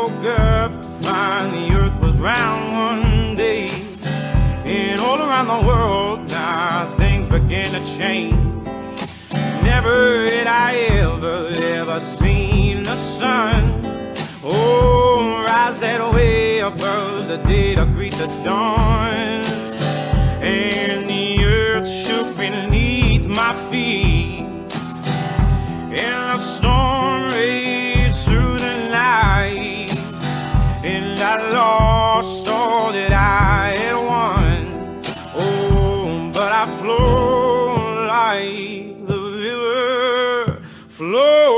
woke up to find the earth was round one day. And all around the world now things begin to change. Never had I ever seen the sun, oh, rise that way above the day to greet the dawn. And the earth shook beneath my feet, and the storm raged through the night, and I lost all that I had won. Oh, but I flow like the river flows.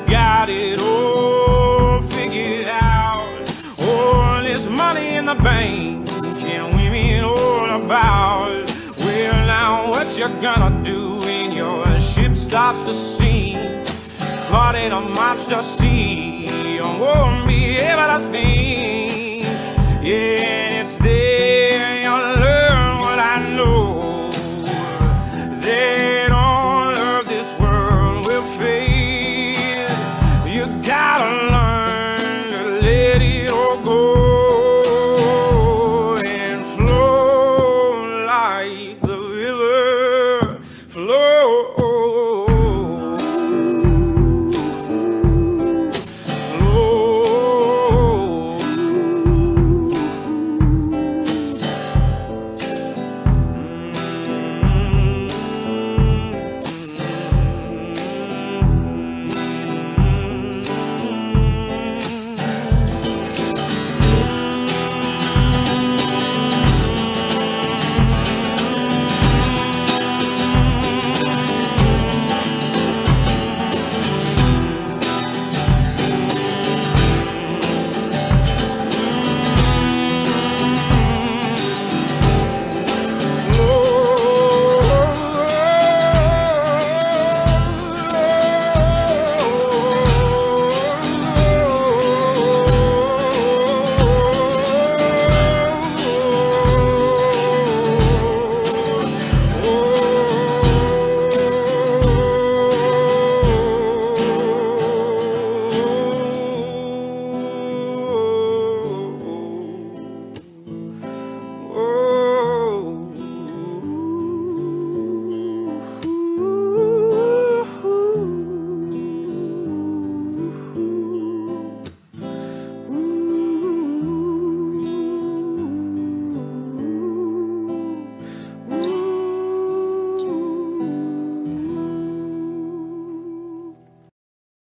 Got it all figured out. All this money in the bank, can't women all about. Well, now what you gonna do when your ship starts to sink? Caught in a monster sea, you won't be able to think. Yeah.